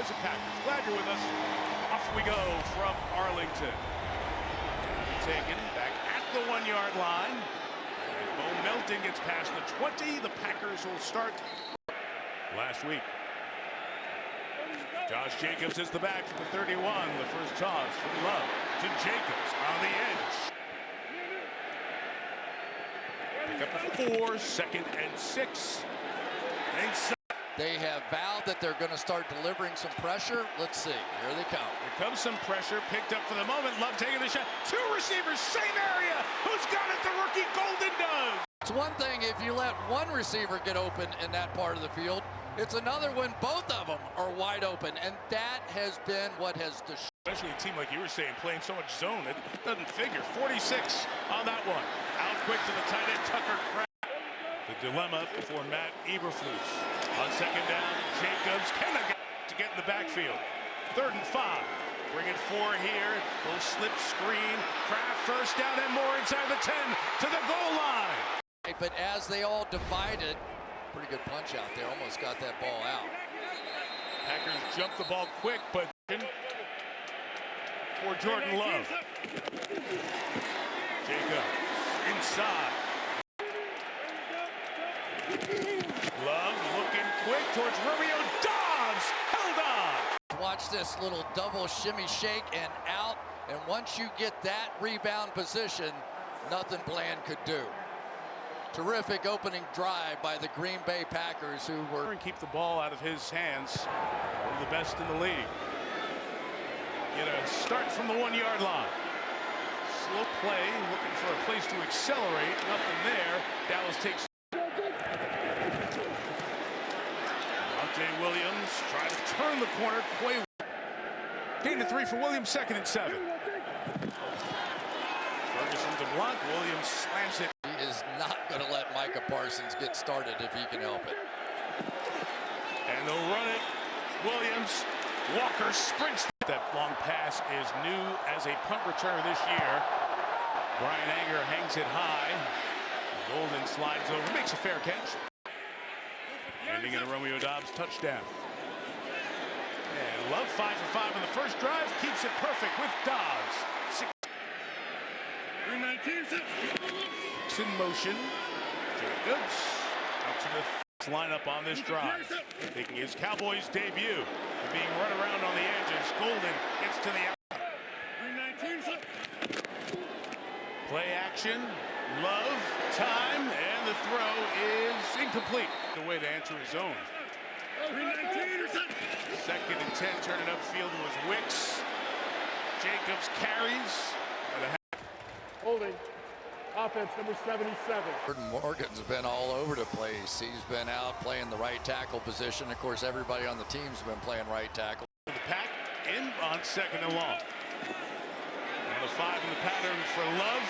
Cowboys and Packers. Glad you're with us. Off we go from Arlington. Taken back at the 1-yard line. And Bo Melton gets past the 20. The Packers will start last week. Josh Jacobs is the back for the 31. The first toss from Love to Jacobs on the edge. Pick up a 4, 2nd and 6. They have vowed that they're going to start delivering some pressure. Let's see. Here they come. Here comes some pressure. Picked up for the moment. Love taking the shot. 2 receivers, same area. Who's got it? The rookie Golden does. It's one thing if you let one receiver get open in that part of the field. It's another when both of them are wide open. And that has been what has destroyed. Especially a team like you were saying, playing so much zone, it doesn't figure. 46 on that one. Out quick to the tight end, Tucker Craft. The dilemma for Matt Eberflus. On 2nd down, Jacobs cannot get in the backfield. 3rd and 5. Bring it 4 here. Little slip screen. Kraft first down and more inside the 10 to the goal line. But as they all divided, pretty good punch out there. Almost got that ball out. Packers jumped the ball quick, but for Jordan Love. Jacobs inside. Love looking quick towards Romeo Dobbs. Held on. Watch this little double shimmy shake and out. And once you get that rebound position, nothing Bland could do. Terrific opening drive by the Green Bay Packers, who were... And keep the ball out of his hands. One of the best in the league. Get a start from the 1-yard line. Slow play, looking for a place to accelerate. Nothing there. Dallas takes... Williams trying to turn the corner. Quay. Gain to 3 for Williams, 2nd and 7. Ferguson to block. Williams slams it. He is not going to let Micah Parsons get started if he can help it. And they'll run it. Williams. Walker sprints. That long pass is new as a punt returner this year. Brian Anger hangs it high. Golden slides over, makes a fair catch. Ending in a Romeo Dobbs touchdown. And Love 5 for 5 on the first drive. Keeps it perfect with Dobbs. 319. In motion. Jacobs out to the lineup on this drive. Taking his Cowboys debut. And being run around on the edges. Golden gets to the out. Play action. Love, time, and the throw is incomplete. The way to answer his zone. 2nd and 10, turning upfield was Wicks. Jacobs carries. Holding. Offense number 77. Jordan Morgan's been all over the place. He's been out playing the right tackle position. Of course, everybody on the team's been playing right tackle. The pack in on 2nd and long. And the 5 in the pattern for Love,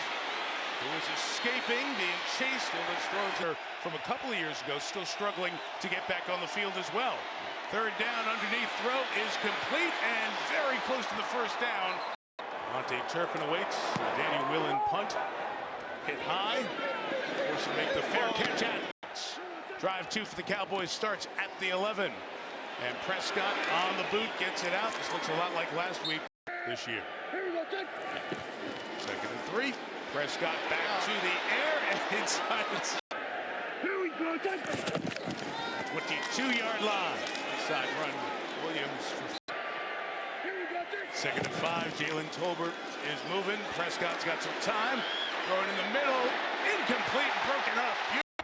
who is escaping, being chased, and was thrown from a couple of years ago, still struggling to get back on the field as well. 3rd down, underneath throw is complete and very close to the first down. Monte Turpin awaits. Danny Willen punt. Hit high. Forced to make the fair catch at. Drive 2 for the Cowboys starts at the 11. And Prescott on the boot gets it out. This looks a lot like last week this year. 2nd and 3. Prescott back to the air and inside the 22-yard line. Inside run, Williams for 2nd and 5. Jalen Tolbert is moving. Prescott's got some time. Throwing in the middle. Incomplete and broken up.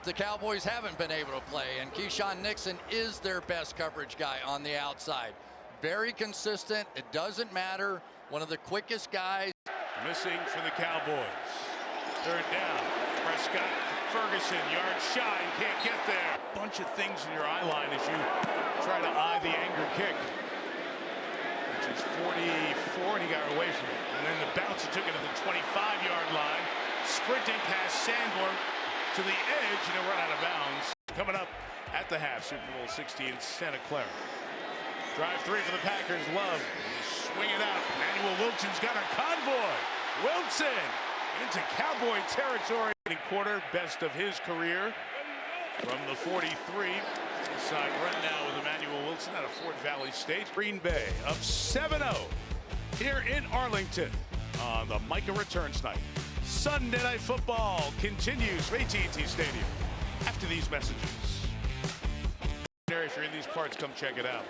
The Cowboys haven't been able to play, and Keyshawn Nixon is their best coverage guy on the outside. Very consistent. It doesn't matter. One of the quickest guys. Missing for the Cowboys. 3rd down. Prescott to Ferguson. Yard shy and can't get there. Bunch of things in your eye line as you try to eye the anger kick. Which is 44, and he got away from it. And then the bounce, he took it to the 25-yard line. Sprinting past Sanborn to the edge, and a run out of bounds. Coming up at the half, Super Bowl 60 in Santa Clara. Drive 3 for the Packers. Love. Swing it out. Emmanuel Wilson's got a convoy. Wilson into Cowboy territory. Quarter, best of his career from the 43. Side run now with Emmanuel Wilson. Wilson out of Fort Valley State. Green Bay up 7-0 here in Arlington on the Micah returns night. Sunday Night Football continues for AT&T Stadium after these messages. If you're in these parts, come check it out.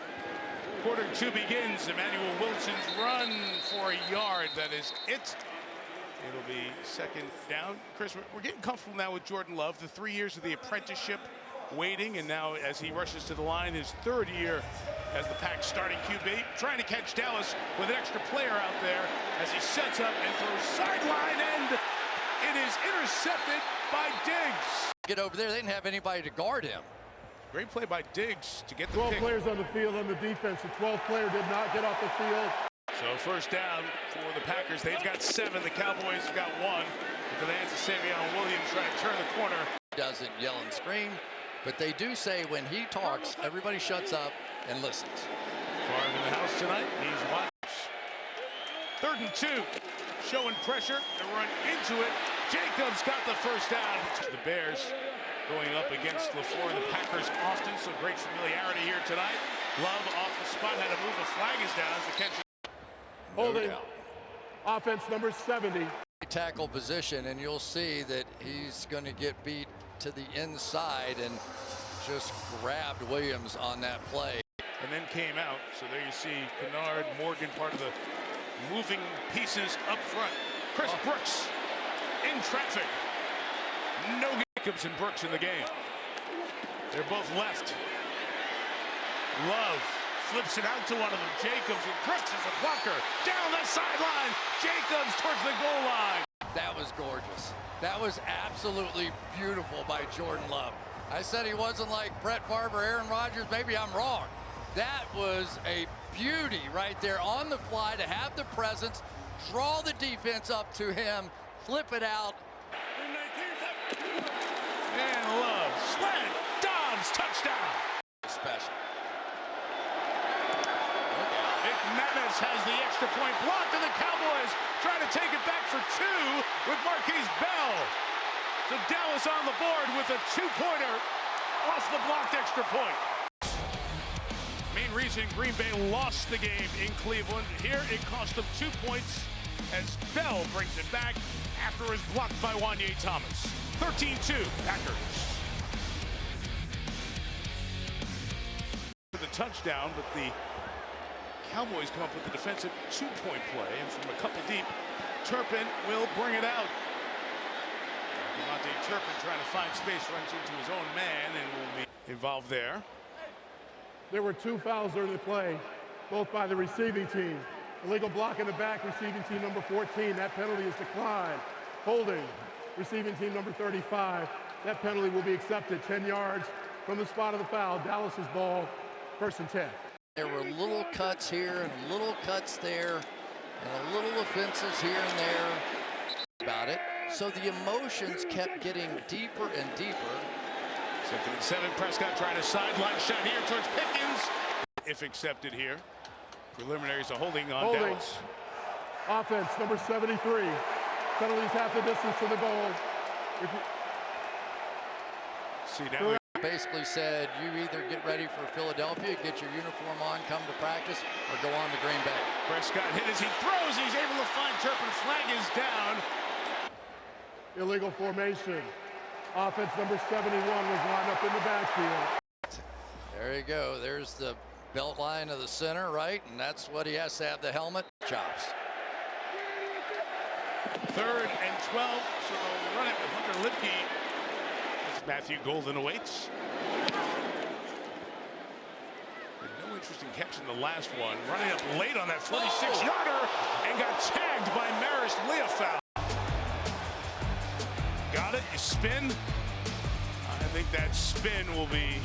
Quarter 2 begins. Emmanuel Wilson's run for a yard. That is it. It'll be second down. Chris, we're getting comfortable now with Jordan Love. The 3 years of the apprenticeship waiting, and now as he rushes to the line, his 3rd year as the Pack's starting QB, trying to catch Dallas with an extra player out there as he sets up and throws sideline, and it is intercepted by Diggs. Get over there, they didn't have anybody to guard him. Great play by Diggs to get the 12 pick. players on the field on the defense. The 12th player did not get off the field. So first down for the Packers. They've got 7. The Cowboys have got 1. Into the hands of Savion Williams trying to turn the corner. Doesn't yell and scream, but they do say when he talks, everybody shuts up and listens. Favre in the house tonight. He's watched. 3rd and 2. Showing pressure to run into it. Jacobs got the first down. The Bears going up against LaFleur and the Packers often, so great familiarity here tonight. Love off the spot, had to move. A flag is down as the catch. Holding. Offense number 70. Tackle position, and you'll see that he's going to get beat to the inside and just grabbed Williams on that play. And then came out. So there you see Kennard, Morgan, part of the moving pieces up front. Chris Brooks in traffic. No Jacobs and Brooks in the game. They're both left. Love flips it out to one of them. Jacobs and Brooks is a blocker. Down the sideline. Jacobs towards the goal line. That was gorgeous. That was absolutely beautiful by Jordan Love. I said he wasn't like Brett Favre or Aaron Rodgers. Maybe I'm wrong. That was a beauty right there on the fly to have the presence, draw the defense up to him, flip it out. And Love, slant, Dobbs, touchdown. Special. McManus has the extra point blocked, and the Cowboys trying to take it back for 2 with Marquise Bell. So Dallas on the board with a 2-pointer off the blocked extra point. Main reason Green Bay lost the game in Cleveland. Here it cost them 2 points as Bell brings it back after it was blocked by Wanye Thomas. 13-2, Packers. For the touchdown, but the Cowboys come up with the defensive 2-point play, and from a couple deep, Turpin will bring it out. Devontae Turpin trying to find space, runs into his own man, and will be involved there. There were 2 fouls during the play, both by the receiving team. Illegal block in the back, receiving team number 14. That penalty is declined. Holding, receiving team number 35. That penalty will be accepted. 10 yards from the spot of the foul. Dallas's ball, 1st and 10. There were little cuts here and little cuts there and little offenses here and there about it. So the emotions kept getting deeper and deeper. 2nd and 7, Prescott trying to sideline shot here towards Pickens. If accepted here. Preliminaries are holding on Dallas. Offense number 73. Penalties half the distance to the goal. See now. Basically said, you either get ready for Philadelphia, get your uniform on, come to practice, or go on to Green Bay. Prescott hit as he throws. He's able to find Turpin. Flag is down. Illegal formation. Offense number 71 was lined up in the backfield. There you go. There's the belt line of the center, right? And that's what he has to have the helmet. Chops. 3rd and 12. So they'll run it with Hunter Lipke. Matthew Golden awaits. No interesting catch in the last one. Running up late on that 46-yarder and got tagged by Maris Leofow. Got it, you spin. I think that spin will be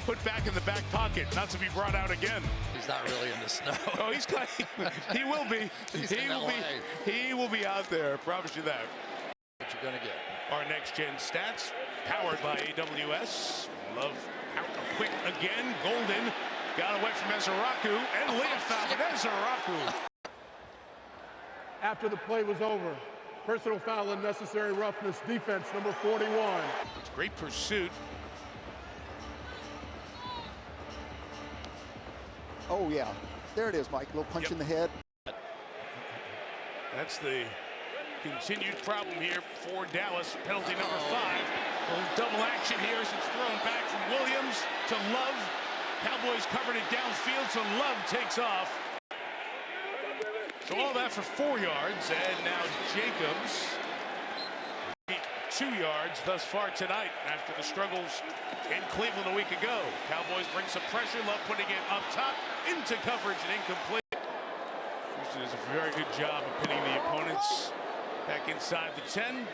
put back in the back pocket, not to be brought out again. He's not really in the snow. Oh, he will be. He will be out there, I promise you that. What you're gonna get. Our next-gen stats, powered by AWS. Love out quick again. Golden got away from Ezeraku, and Leofow and Ezeraku. After the play was over, personal foul, unnecessary roughness, defense number 41. It's great pursuit. Oh, yeah. There it is, Mike. A little punch in the head. That's the continued problem here for Dallas. Penalty number 5. A little double action here as it's thrown back from Williams to Love. Cowboys covered it downfield, so Love takes off. So all that for 4 yards, and now Jacobs 2 yards thus far tonight after the struggles in Cleveland a week ago. Cowboys bring some pressure. Love putting it up top into coverage and incomplete. Houston does a very good job of pinning the opponents back inside the 10.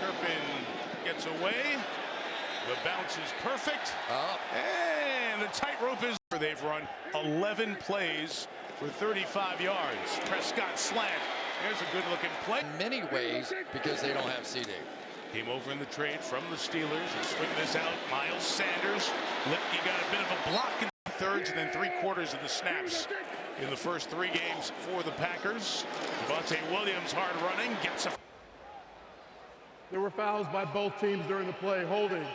Turpin gets away. The bounce is perfect. And the tightrope is. They've run 11 plays for 35 yards. Prescott slant. There's a good-looking play. In many ways, because they don't have CD. Came over in the trade from the Steelers and swing this out. Miles Sanders. Lipke got a bit of a block in 2/3 and then 3/4 of the snaps in the first 3 games for the Packers. Javonte Williams hard running. Gets a. There were fouls by both teams during the play. Holding.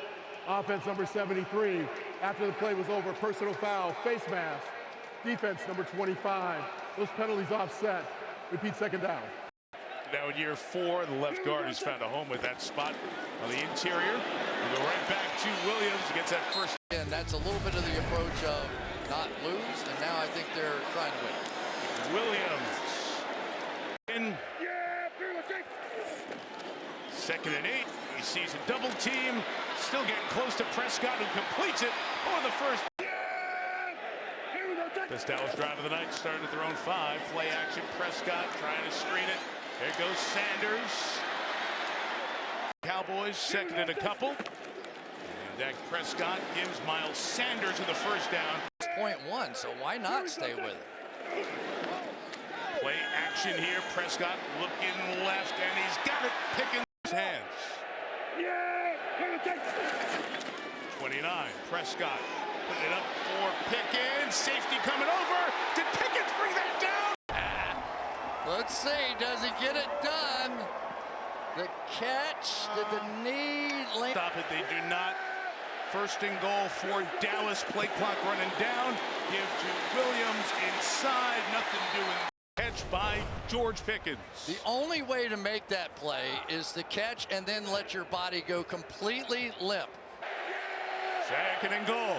Offense number 73. After the play was over, personal foul, face mask. Defense number 25. Those penalties offset. Repeat second down. Now in year 4, the left guard has found a home with that spot on the interior. We go right back to Williams. Gets that first. And that's a little bit of the approach of not lose, and now I think they're trying to win. Williams. In. 2nd and 8. He sees a double team. Still getting close to Prescott, who completes it for the first. This Dallas drive of the night started at their own 5. Play action. Prescott trying to screen it. There goes Sanders. Cowboys 2nd and a couple. And Dak Prescott gives Miles Sanders to the first down. 0.1, so why not stay with it? Play action here. Prescott looking left, and he's got it. Picking his hands. 29. Prescott putting it up for Pickens. Safety coming over. Did Pickens bring that down? Let's see. Does he get it done? The catch. Did the knee land? Stop it. They do not. 1st and goal for Dallas. Play clock running down. Give to Williams inside. Nothing doing. Catch by George Pickens. The only way to make that play is to catch and then let your body go completely limp. 2nd and goal.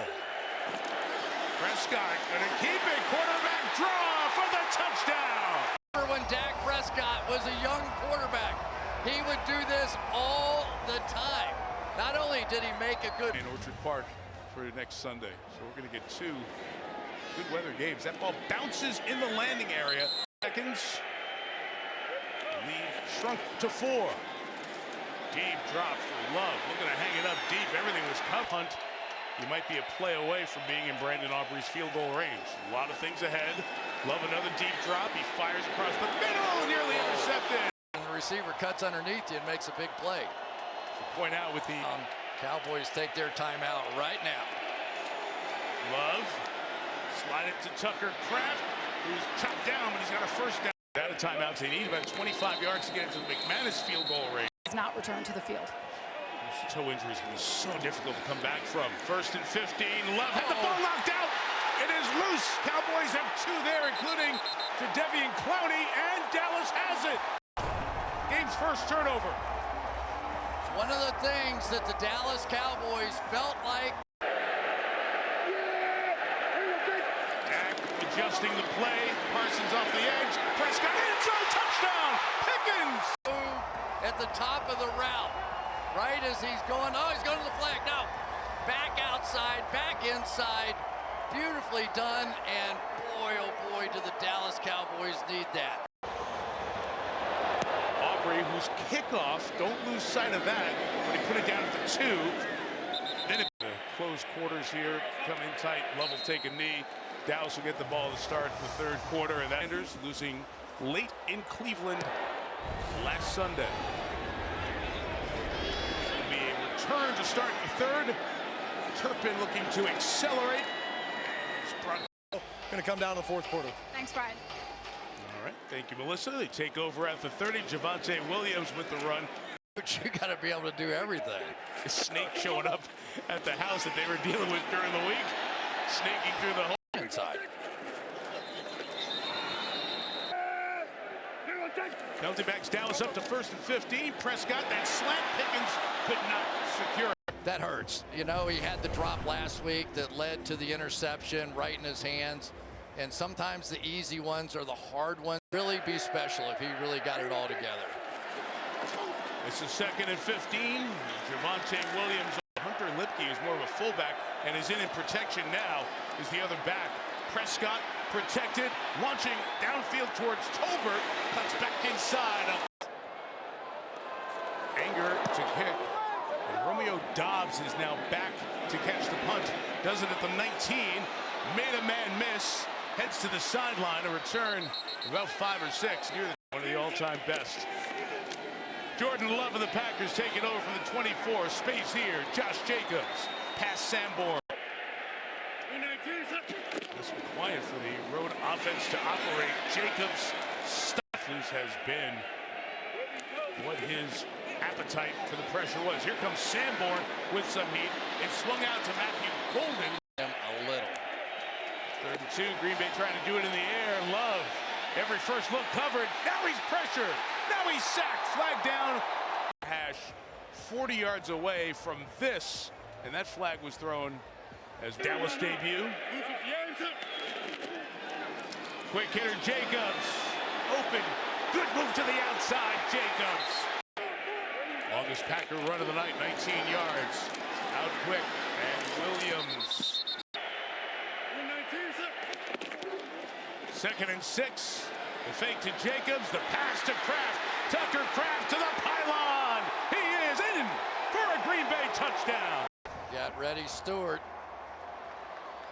Prescott gonna keep it. Quarterback draw for the touchdown. When Dak Prescott was a young quarterback, he would do this all the time. Not only did he make a good in Orchard Park for next Sunday, so we're gonna get 2 good weather games. That ball bounces in the landing area. Seconds. Lead shrunk to 4. Deep drop for Love. Looking to hang it up deep. Everything was tough. Hunt. You might be a play away from being in Brandon Aubrey's field goal range. A lot of things ahead. Love another deep drop. He fires across the middle. Nearly intercepted. And the receiver cuts underneath you and makes a big play. To point out with the Cowboys take their timeout right now. Love. Slide it to Tucker Kraft, who's chopped down, but he's got a first down. Out of timeouts, they need about 25 yards to get into the McManus field goal range. He's not returned to the field. Those toe injuries can be so difficult to come back from. 1st and 15. Love had the ball knocked out. It is loose. Cowboys have 2 there, including Jadeveon Clowney, and Dallas has it. Game's first turnover. One of the things that the Dallas Cowboys felt like. Adjusting the play. Parsons off the edge. Prescott end zone touchdown. Pickens. At the top of the route. Right as he's going. Oh, he's going to the flag. No. Back outside. Back inside. Beautifully done. And boy, oh boy, do the Dallas Cowboys need that. Aubrey, whose kickoff, don't lose sight of that, when he put it down at the 2. Then it, the close quarters here, come in tight. Love will take a knee. Dallas will get the ball to start the 3rd quarter, and Anders losing late in Cleveland last Sunday. It'll be a return to start the 3rd. Turpin looking to accelerate. Going to come down in the 4th quarter. Thanks, Brian. All right, thank you, Melissa. They take over at the 30. Javonte Williams with the run. But you got to be able to do everything. A snake showing up at the house that they were dealing with during the week. Snaking through the hole. Inside. Penalty backs Dallas up to 1st and 15. Prescott, that slant, Pickens could not secure it. That hurts. You know, he had the drop last week that led to the interception right in his hands. And sometimes the easy ones are the hard ones. Really be special if he really got it all together. This is 2nd and 15. Javonte Williams. Hunter Lipke is more of a fullback and is in protection now is the other back. Prescott protected, launching downfield towards Tolbert, cuts back inside. Anger to kick. And Romeo Dobbs is now back to catch the punt. Does it at the 19. Made a man miss. Heads to the sideline. A return about 5 or 6. Near one of the all-time best. Jordan Love of the Packers taking over from the 24. Space here. Josh Jacobs. Pass Sanborn. It's quiet for the road offense to operate. Jacobs' stuff has been what his appetite for the pressure was. Here comes Sanborn with some heat. It swung out to Matthew Golden. A little. 3rd and 2. Green Bay trying to do it in the air. Love. Every first look covered. Now he's pressured. Now he's sacked. Flag down. Hash 40 yards away from this. And that flag was thrown as Dallas debut. Quick hitter Jacobs. Open. Good move to the outside. Jacobs. Longest Packer run of the night. 19 yards. Out quick. And Williams. 2nd and 6. The fake to Jacobs. The pass to Kraft. Tucker Kraft to the pylon. He is in for a Green Bay touchdown. Got ready Stewart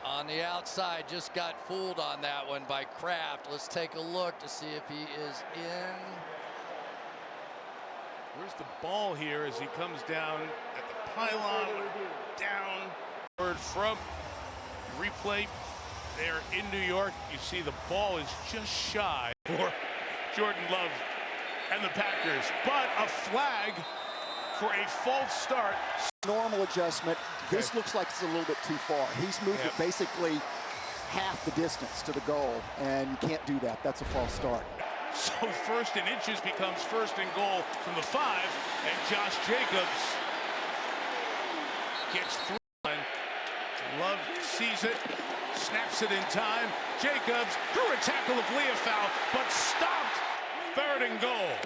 on the outside. Just got fooled on that one by Kraft. Let's take a look to see if he is in. Where's the ball here as he comes down at the pylon? Down. Word from replay. There in New York, you see the ball is just shy for Jordan Love and the Packers, but a flag for a false start. Normal adjustment. Okay. This looks like it's a little bit too far. He's moved it basically half the distance to the goal, and you can't do that. That's a false start. So 1st and inches becomes 1st and goal from the 5, and Josh Jacobs gets through. Love sees it. Snaps it in time. Jacobs threw a tackle of Leofow, but stopped. 3rd and goal.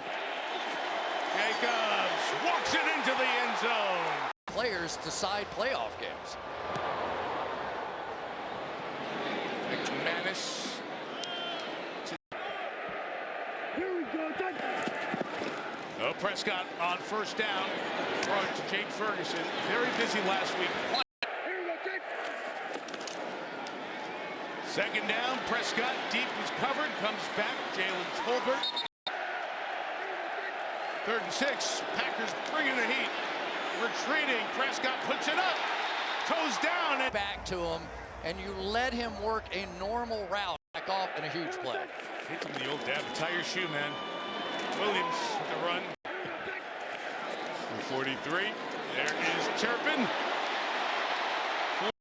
Jacobs walks it into the end zone. Players decide playoff games. McManus. Oh, Prescott on 1st down. Throw it to Jake Ferguson. Very busy last week. 2nd down, Prescott deep was covered, comes back, Jalen Tolbert. 3rd and 6, Packers bringing the heat. Retreating, Prescott puts it up, toes down. And back to him, and you let him work a normal route. Back off in a huge play. Hits him the old dab, tie your shoe, man. Williams with the run. 43, there is Turpin.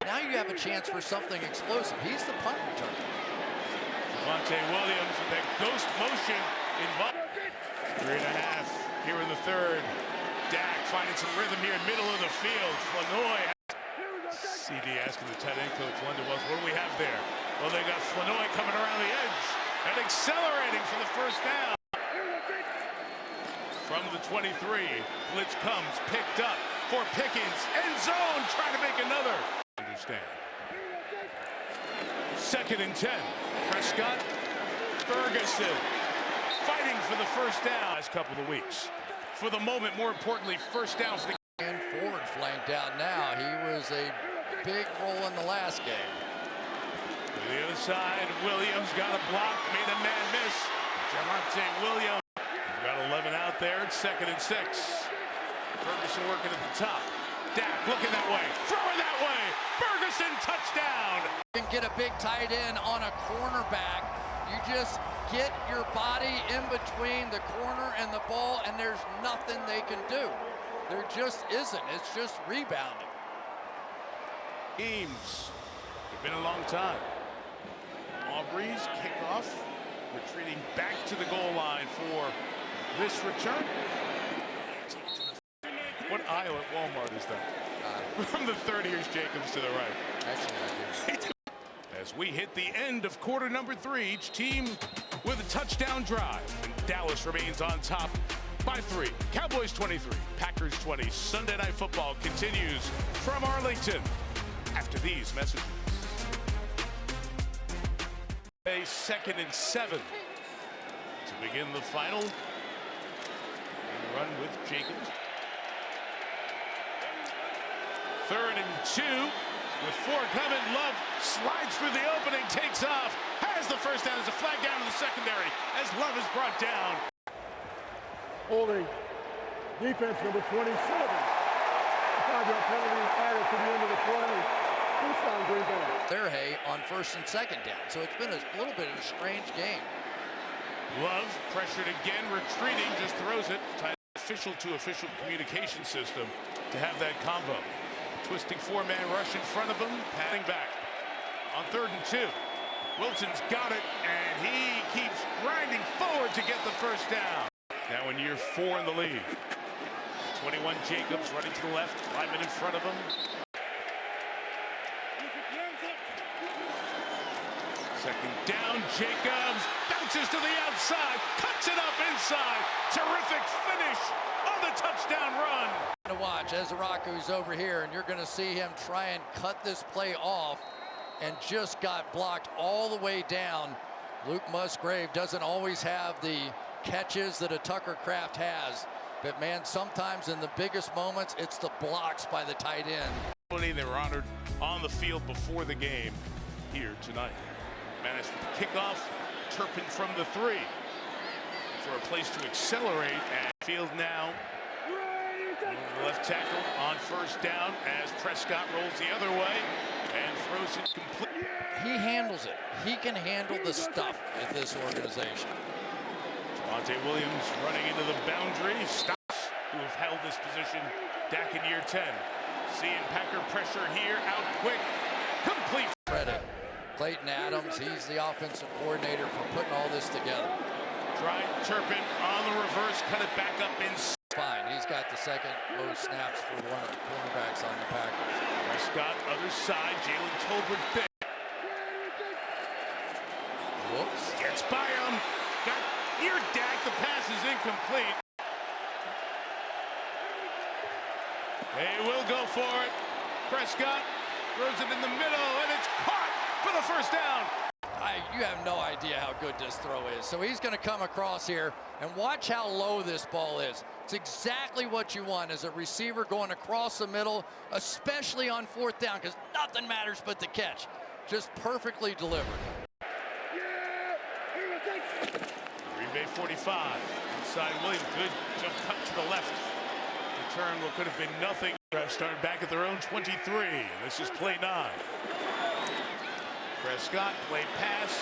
Now you have a chance for something explosive. He's the punt returner. Javonte Williams with that ghost motion. 3.5 here in the 3rd. Dak finding some rhythm here in middle of the field. Flanoy. CD asking the tight end coach Wonder Wells, what do we have there? Well, they got Flanoy coming around the edge and accelerating for the 1st down. From the 23, blitz comes, picked up for Pickens. End zone, trying to make another. Understand. 2nd and 10. Prescott, Ferguson, fighting for the 1st down. Last couple of weeks. For the moment, more importantly, 1st down for the. And forward flank down now. He was a big role in the last game. To the other side, Williams got a block, made a man miss. Javonte Williams. We've got 11 out there. It's 2nd and 6. Ferguson working at the top. Dak looking that way, throwing that way. Ferguson touchdown. You can get a big tight end on a cornerback. You just get your body in between the corner and the ball, and there's nothing they can do. There just isn't. It's just rebounding. Teams. It's been a long time. Aubrey's kickoff. retreating back to the goal line for this return. What aisle at Walmart is that? From the 30, here's Jacobs to the right. Actually, I do. As we hit the end of quarter number 3, each team with a touchdown drive. And Dallas remains on top by 3. Cowboys 23, Packers 20. Sunday Night Football continues from Arlington after these messages. A 2nd and 7 to begin the final. And run with Jacobs. 3rd and 2 with 4 coming. Love slides through the opening, takes off, has the first down. There's a flag down in the secondary as Love is brought down. Holding defense number 27. 5-yard penalty added to the end of the play. First down, Green Bay. Hay on 1st and 2nd down. So it's been a little bit of a strange game. Love pressured again, retreating, just throws it. Official to official communication system to have that combo. Twisting 4-man rush in front of him, patting back. On 3rd and 2, Wilson's got it, and he keeps grinding forward to get the first down. Now in year 4 in the league. 21 Jacobs running to the left, lineman in front of him. Second down, Jacobs bounces to the outside, cuts it up inside. Terrific finish on the touchdown run. To watch Ezraku's over here, and you're going to see him try and cut this play off, and just got blocked all the way down. Luke Musgrave doesn't always have the catches that a Tucker Kraft has, but man, sometimes in the biggest moments, it's the blocks by the tight end. They were honored on the field before the game here tonight. Managed with the kickoff, Turpin from the 3 for a place to accelerate, and field now. Left tackle on 1st down as Prescott rolls the other way and throws it complete. He handles it. He can handle the stuff at this organization. Javonte Williams running into the boundary. Stops who have held this position back in year 10. Seeing Packer pressure here, out quick, complete. Credit. Clayton Adams, he's the offensive coordinator for putting all this together. Try Turpin on the reverse, cut it back up in. Fine, he's got the 2nd most snaps for one of the cornerbacks on the Packers. Prescott, other side, Jalen Tolbert thick. Whoops. Gets by him, got near Dak, the pass is incomplete. They will go for it. Prescott throws it in the middle, and it's caught for the first down. You have no idea how good this throw is. So he's going to come across here, and watch how low this ball is. It's exactly what you want as a receiver going across the middle, especially on 4th down, because nothing matters but the catch. Just perfectly delivered. Green Bay 45. Inside Williams, good jump cut to the left. The turn could have been nothing. Starting back at their own 23. This is play 9. Prescott, play pass,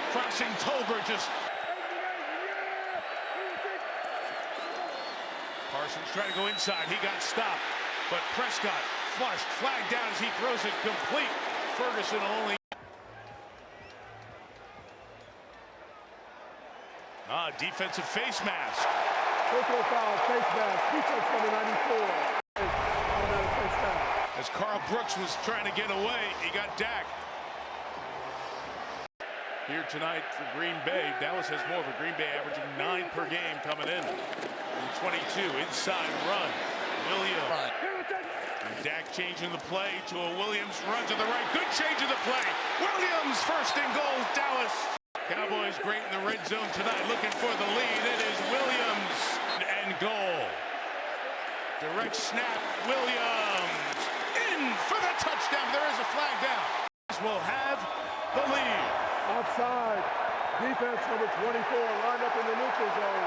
crossing Tolbert, just. Parsons trying to go inside, he got stopped, but Prescott flushed, flag down as he throws it complete. Ferguson only. Defensive face mask. Personal foul, face mask, defense number 94. As Carl Brooks was trying to get away, he got Dak. Here tonight for Green Bay, Dallas has more, but Green Bay averaging 9 per game coming in. 22, inside run, Williams. And Dak changing the play to a Williams run to the right. Good change of the play. Williams first and goal, Dallas. Cowboys great in the red zone tonight, looking for the lead. It is Williams and goal. Direct snap, Williams in for the touchdown. There is a flag down. Will have the lead. Outside, defense number 24, lined up in the neutral zone.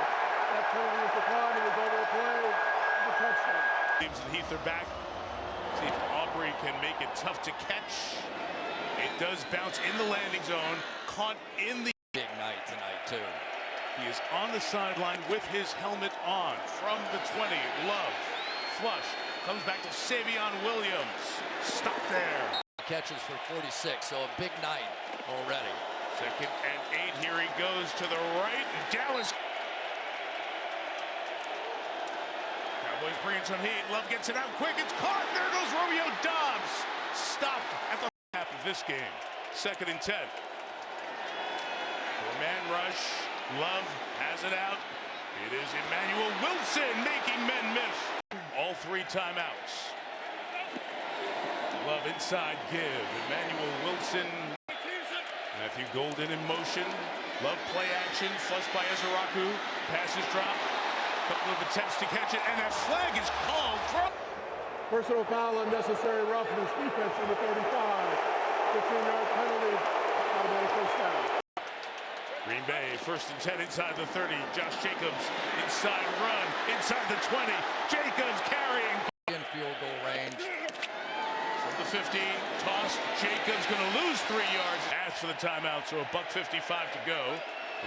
That penalty is declined, it was over a play. It's a touchdown. James and Heath are back. See if Aubrey can make it tough to catch. It does bounce in the landing zone, caught in the. Big night tonight, too. He is on the sideline with his helmet on. From the 20, Love, flush, comes back to Savion Williams. Stop there. Catches for 46, so a big night already. 2nd and 8, here he goes to the right. Dallas. Cowboys bringing some heat. Love gets it out quick. It's caught. There goes Romeo Doubs. Stopped at the half of this game. 2nd and 10. Four-man rush. Love has it out. It is Emmanuel Wilson making men miss. All 3 timeouts. Love inside give. Emmanuel Wilson. Matthew Golden in motion. Love play action. Flushed by Ezeraku. Passes drop. Couple of attempts to catch it. And that flag is called. Personal foul, unnecessary roughness, defense in the 35. 15-yard penalty. Automatic first down. Green Bay, 1st and 10 inside the 30. Josh Jacobs, inside run, inside the 20. Jacobs carrying. In field goal range. From the 15, toss. Jacobs going to lose 3 yards. Asked for the timeout, so $1:55 to go.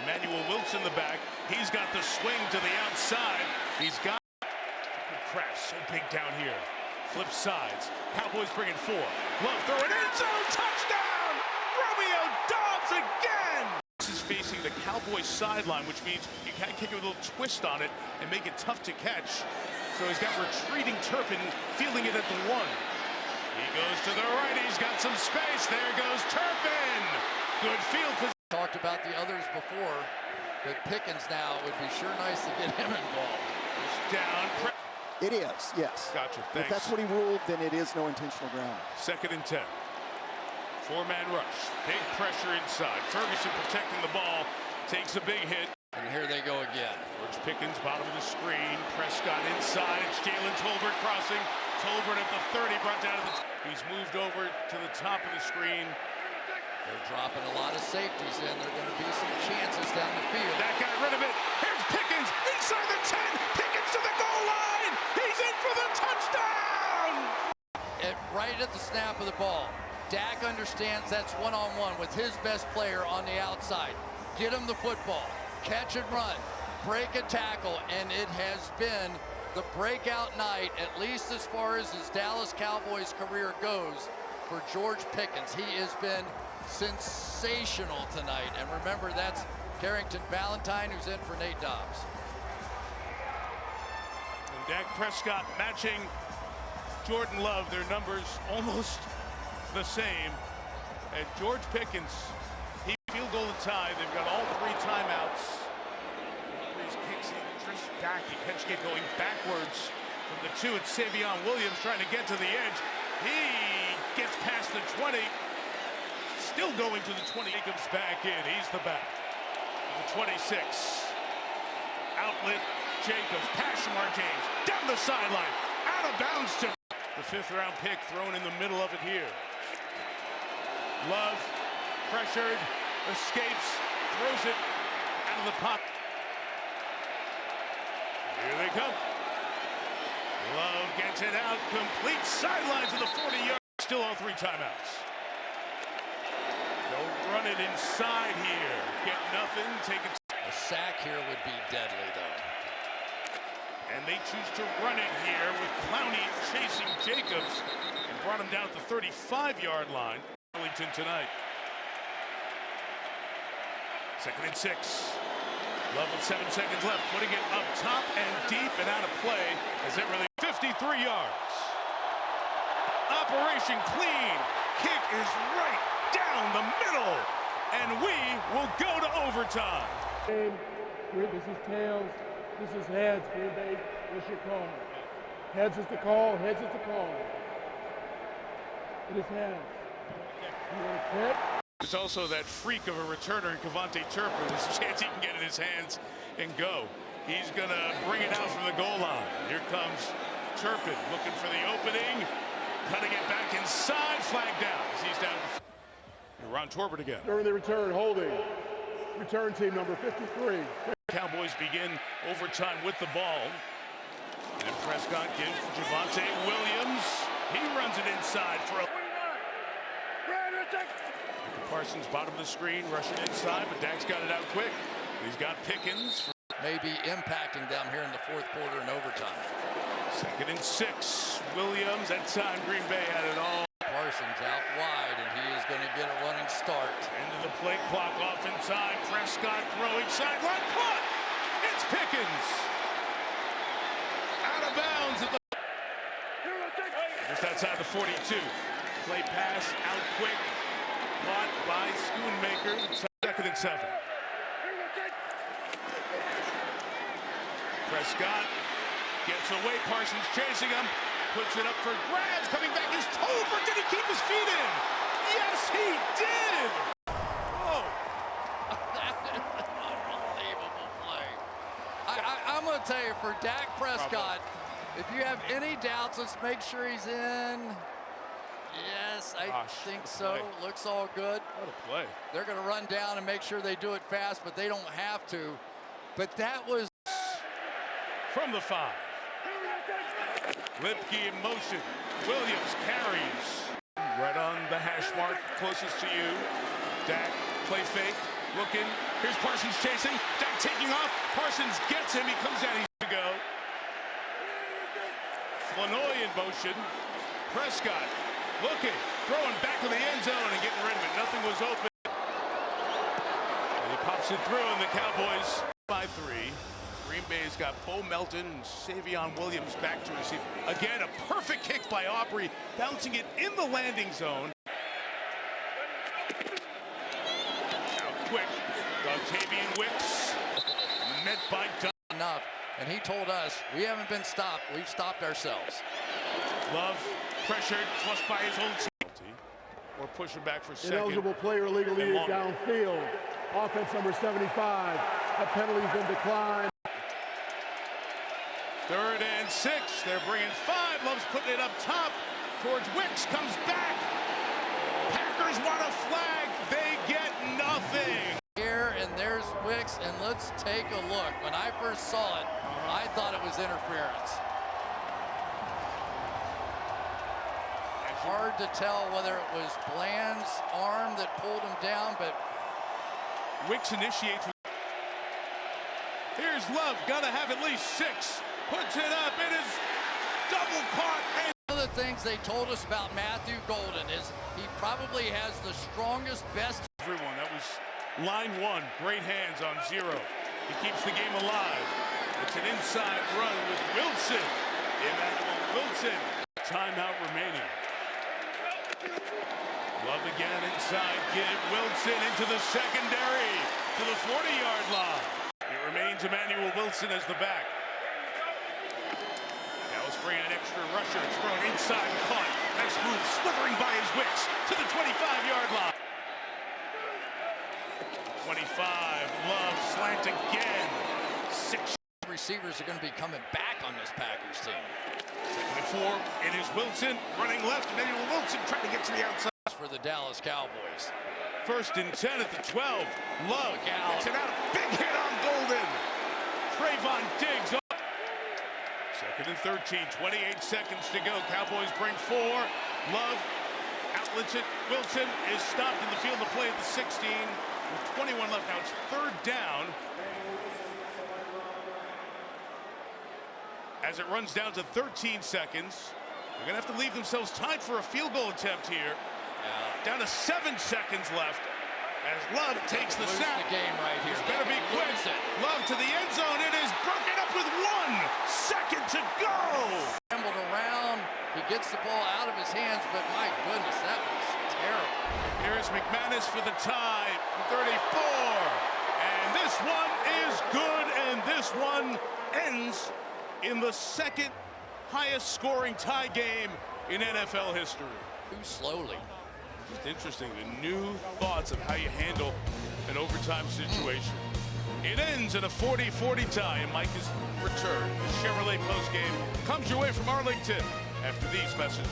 Emmanuel Wilson the back. He's got the swing to the outside. He's got Kraft so big down here. Flip sides. Cowboys bringing 4. Love throwing end zone. Touchdown! Romeo Doubs again! This is facing the Cowboys sideline, which means you can't kick it with a little twist on it and make it tough to catch. So he's got retreating Turpin fielding it at the 1. He goes to the right. He's got some space. There goes Turpin. Good field position. Talked about the others before, but Pickens now would be sure nice to get him involved. He's down. It is, yes. Gotcha. Thanks. If that's what he ruled, then it is no intentional grounding. 2nd and 10. Four-man rush. Big pressure inside. Ferguson protecting the ball. Takes a big hit. And here they go again. George Pickens, bottom of the screen. Prescott inside. It's Jalen Tolbert crossing. Tolbert at the 30, brought down to the... He's moved over to the top of the screen. They're dropping a lot of safeties in. There are going to be some chances down the field. That got rid of it. Here's Pickens inside the 10. Pickens to the goal line. He's in for the touchdown. Right at the snap of the ball. Dak understands that's one-on-one with his best player on the outside. Get him the football. Catch and run. Break a tackle. And it has been the breakout night, at least as far as his Dallas Cowboys career goes, for George Pickens. He has been sensational tonight. And remember, that's Carrington Valentine, who's in for Nate Dobbs. And Dak Prescott matching Jordan Love. Their numbers almost the same. And George Pickens, he field goal to tie. They've got all 3 timeouts. He kicks, he drifts back. He catch it going backwards from the 2. It's Savion Williams trying to get to the edge. He gets past the 20. Still going to the 20. Jacobs back in. He's the back. The 26. Outlet. Jacobs. Pass Shamar James. Down the sideline. Out of bounds to the 5th-round pick thrown in the middle of it here. Love. Pressured. Escapes. Throws it out of the pocket. Here they come. Love gets it out. Complete sideline to the 40-yard. Still all 3 timeouts. They'll run it inside here. Get nothing. Take it. A sack here would be deadly, though. And they choose to run it here with Clowney chasing Jacobs and brought him down at the 35-yard line. Arlington tonight. 2nd and 6. Love with 7 seconds left. Putting it up top and deep and out of play as it really 53 yards. Operation clean. Kick is right down the middle. And we will go to overtime. This is tails. This is heads. Green Bay, what's your call? Heads is the call. Heads is the call. It is heads. You want to kick? There's also that freak of a returner in Cavante Turpin. There's a chance he can get in his hands and go. He's going to bring it out from the goal line. Here comes Turpin looking for the opening. Cutting it back inside. Flag down as he's down. Ron Torbert again. During the return, holding. Return team number 53. Cowboys begin overtime with the ball. And Prescott gives Javonte Williams. He runs it inside for a... Parsons, bottom of the screen, rushing inside, but Dak's got it out quick. He's got Pickens. Maybe impacting them here in the 4th quarter and overtime. 2nd and 6. Williams, that time Green Bay had it all. Parsons out wide, and he is going to get a running start. End of the play clock, off and inside. Prescott throwing sideline. Caught! It's Pickens. Out of bounds at the just outside the 42. Play pass out quick. Caught by Schoonmaker. 2nd and 7. Prescott gets away. Parsons chasing him. Puts it up for grabs. Coming back is Tober. Did he keep his feet in? Yes, he did. Whoa. That is an unbelievable play. I'm going to tell you, for Dak Prescott, if you have any doubts, let's make sure he's in. Yes, I think so. Play. Looks all good. What a play. They're going to run down and make sure they do it fast, but they don't have to. But that was from the 5. Lipke in motion. Williams carries. Right on the hash mark, closest to you. Dak, play fake, looking. Here's Parsons chasing. Dak taking off. Parsons gets him. He comes down. He's to go. Flanoy in motion. Prescott looking, throwing back to the end zone and getting rid of it. Nothing was open. And he pops it through, and the Cowboys by 3. Green Bay's got Bo Melton and Savion Williams back to receive. Again, a perfect kick by Aubrey, bouncing it in the landing zone. Out quick, Octavian Wicks, met by Dunn. enough, and he told us, we haven't been stopped, we've stopped ourselves. Love, pressured, flushed by his own safety. Or pushing back for second. Ineligible player illegally downfield. Offense number 75. That penalty's been declined. 3rd and 6. They're bringing 5. Love's putting it up top towards Wicks. Comes back. Packers want a flag. They get nothing. Here, and there's Wicks, and let's take a look. When I first saw it, I thought it was interference. Hard to tell whether it was Bland's arm that pulled him down, but Wicks initiates. Here's Love. Gotta have at least 6. Puts it up. It is double caught. And one of the things they told us about Matthew Golden is he probably has the strongest, best. Everyone, that was line 1. Great hands on 0. He keeps the game alive. It's an inside run with Wilson. Emmanuel Wilson. Timeout remaining. Love again inside. Give Wilson into the secondary to the 40-yard line. It remains Emmanuel Wilson as the back. Dallas bringing an extra rusher. It's thrown inside and caught. Nice move, slithering by his Wicks to the 25-yard line. 25. Love slant again. 6 receivers are going to be coming back on this Packers team. 2nd and 4. It is Wilson running left. Emmanuel Wilson trying to get to the outside. For the Dallas Cowboys. 1st and 10 at the 12. Love gets it out. Big hit on Golden. Trayvon Diggs up. 2nd and 13. 28 seconds to go. Cowboys bring 4. Love outlets it. Wilson is stopped in the field of play at the 16 with 21 left. Now it's 3rd down. As it runs down to 13 seconds. They're going to have to leave themselves time for a field goal attempt here. Down to 7 seconds left as Love takes the snap. The game right here. This better be quick. Love to the end zone. It is broken up with 1 second to go. Scrambled around. He gets the ball out of his hands, but my goodness, that was terrible. Here is McManus for the tie from 34. And this one is good, and this one ends in the 2nd highest scoring tie game in NFL history. Too slowly. Just interesting, the new thoughts of how you handle an overtime situation. It ends in a 40-40 tie, and Mike's return. The Chevrolet postgame comes your way from Arlington after these messages.